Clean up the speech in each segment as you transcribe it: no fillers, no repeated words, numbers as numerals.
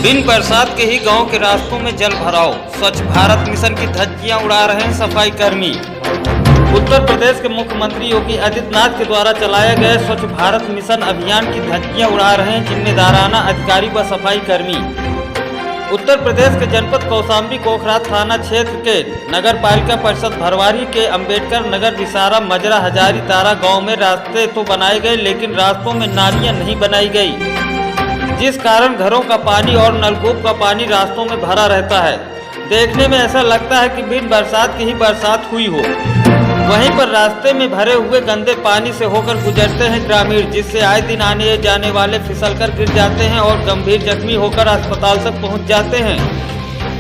बिन बरसात के ही गांव के रास्तों में जल भराव। स्वच्छ भारत मिशन की धज्जियां उड़ा रहे हैं सफाई कर्मी। उत्तर प्रदेश के मुख्यमंत्री योगी आदित्यनाथ के द्वारा चलाए गए स्वच्छ भारत मिशन अभियान की धज्जियां उड़ा रहे हैं जिम्मेदाराना अधिकारी व सफाई कर्मी। उत्तर प्रदेश के जनपद कौशाम्बी कोखरात थाना क्षेत्र के नगर पालिका परिषद भरवारी के अंबेडकर नगर विसारा मजरा हजारी तारा गांव में रास्ते तो बनाए गए, लेकिन रास्तों में नालियां नहीं बनाई गई, जिस कारण घरों का पानी और नलकूप का पानी रास्तों में भरा रहता है। देखने में ऐसा लगता है कि बिन बरसात की ही बरसात हुई हो। वहीं पर रास्ते में भरे हुए गंदे पानी से होकर गुजरते हैं ग्रामीण, जिससे आए दिन आने जाने वाले फिसलकर गिर जाते हैं और गंभीर जख्मी होकर अस्पताल तक पहुंच जाते हैं।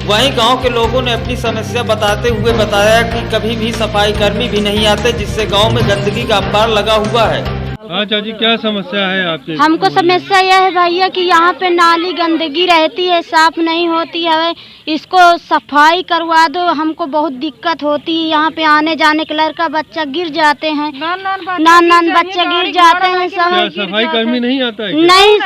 वहीं गांव के लोगों ने अपनी समस्या बताते हुए बताया कि कभी भी सफाई कर्मी भी नहीं आते, जिससे गांव में गंदगी का अंबार लगा हुआ है। अच्छा जी, क्या समस्या है आपकी? हमको समस्या यह है भैया कि यहाँ पे नाली गंदगी रहती है, साफ नहीं होती है, इसको सफाई करवा दो। हमको बहुत दिक्कत होती है, यहाँ पे आने जाने के लड़का बच्चा गिर जाते हैं, नान बच्चे गिर जाते हैं। सब सफाई कर्मी नहीं आता है? नहीं,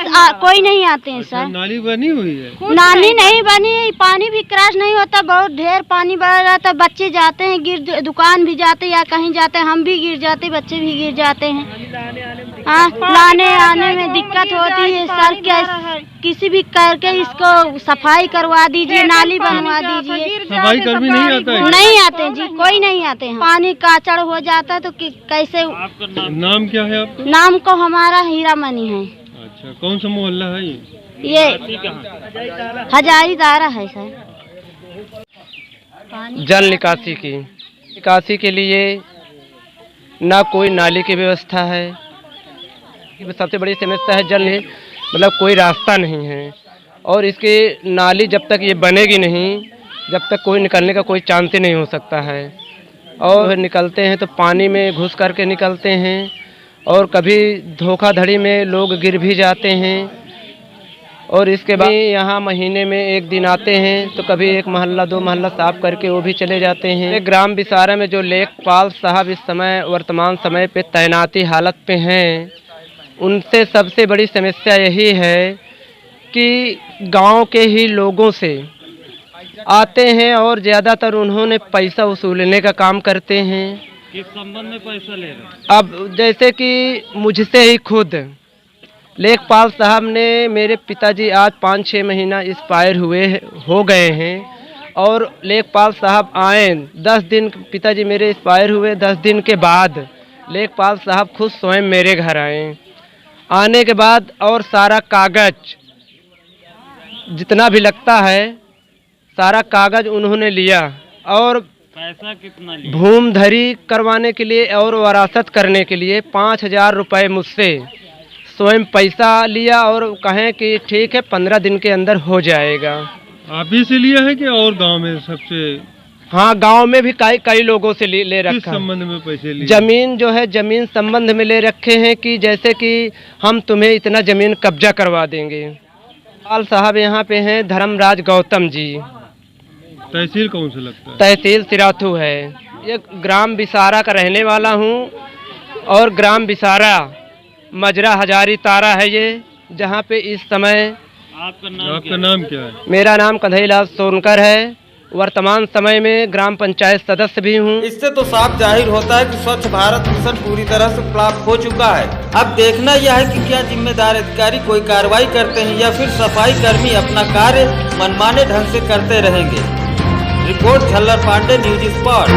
कोई नहीं आते हैं सर। नाली बनी हुई है? नाली नहीं बनी, पानी भी क्रॉस नहीं होता, बहुत ढेर पानी बढ़ रहता, बच्चे जाते हैं गिर, दुकान भी जाते या कहीं जाते हैं, हम भी गिर जाते, बच्चे भी गिर जाते हैं। हाँ, लाने आने में दिक्कत होती है सर। क्या किसी भी करके इसको सफाई करवा दीजिए, नाली बनवा दीजिए। सफाई कर्मी नहीं आता है? नहीं आते जी, कोई नहीं आते हैं। पानी काचड़ हो जाता है तो कैसे। नाम क्या है आपका? नाम को हमारा हीरामणि है। अच्छा, कौन सा मोहल्ला है ये हजारी दारा है सर। जल निकासी के लिए ना कोई नाली की व्यवस्था है। सबसे बड़ी समस्या है जल नहीं, मतलब कोई रास्ता नहीं है, और इसके नाली जब तक ये बनेगी नहीं, जब तक कोई निकलने का कोई चांस ही नहीं हो सकता है। और निकलते हैं तो पानी में घुस करके निकलते हैं, और कभी धोखाधड़ी में लोग गिर भी जाते हैं। और इसके बाद यहाँ महीने में एक दिन आते हैं तो कभी एक मोहल्ला दो मोहल्ला साफ करके वो भी चले जाते हैं। ग्राम विसारा में जो लेखपाल साहब इस समय वर्तमान समय पे तैनाती हालत पे हैं, उनसे सबसे बड़ी समस्या यही है कि गांव के ही लोगों से आते हैं और ज़्यादातर उन्होंने पैसा वसूलने का काम करते हैं। किस संबंध में पैसा ले रहे? अब जैसे कि मुझसे ही खुद लेखपाल साहब ने, मेरे पिताजी आज 5-6 महीना एक्सपायर हो गए हैं, और लेखपाल साहब आए 10 दिन, पिताजी मेरे एक्सपायर हुए 10 दिन के बाद लेखपाल साहब खुद स्वयं मेरे घर आए। आने के बाद और सारा कागज जितना भी लगता है सारा कागज उन्होंने लिया, और पैसा कितना लिया? भूमधरी करवाने के लिए और वरासत करने के लिए 5000 रुपये मुझसे स्वयं पैसा लिया, और कहें कि ठीक है 15 दिन के अंदर हो जाएगा। आप ही से लिया है कि और गांव में सबसे? हाँ, गांव में भी कई लोगों से ले रखा। किस संबंध में पैसे लिए? जमीन जो है, जमीन संबंध में ले रखे हैं कि जैसे कि हम तुम्हें इतना जमीन कब्जा करवा देंगे। पाल साहब यहाँ पे हैं धर्मराज गौतम जी। तहसील कौन सा लगता है? तहसील सिराथू है। ये ग्राम विसारा का रहने वाला हूँ, और ग्राम विसारा मजरा हजारी तारा है ये, जहाँ पे इस समय। आपका नाम क्या है? मेरा नाम कन्हैयालाल सोनकर है। वर्तमान समय में ग्राम पंचायत सदस्य भी हूँ। इससे तो साफ जाहिर होता है कि स्वच्छ भारत मिशन पूरी तरह से फ्लॉप हो चुका है। अब देखना यह है कि क्या जिम्मेदार अधिकारी कोई कार्रवाई करते हैं या फिर सफाई कर्मी अपना कार्य मनमाने ढंग से करते रहेंगे। Report Jhallar Pandey, news spot.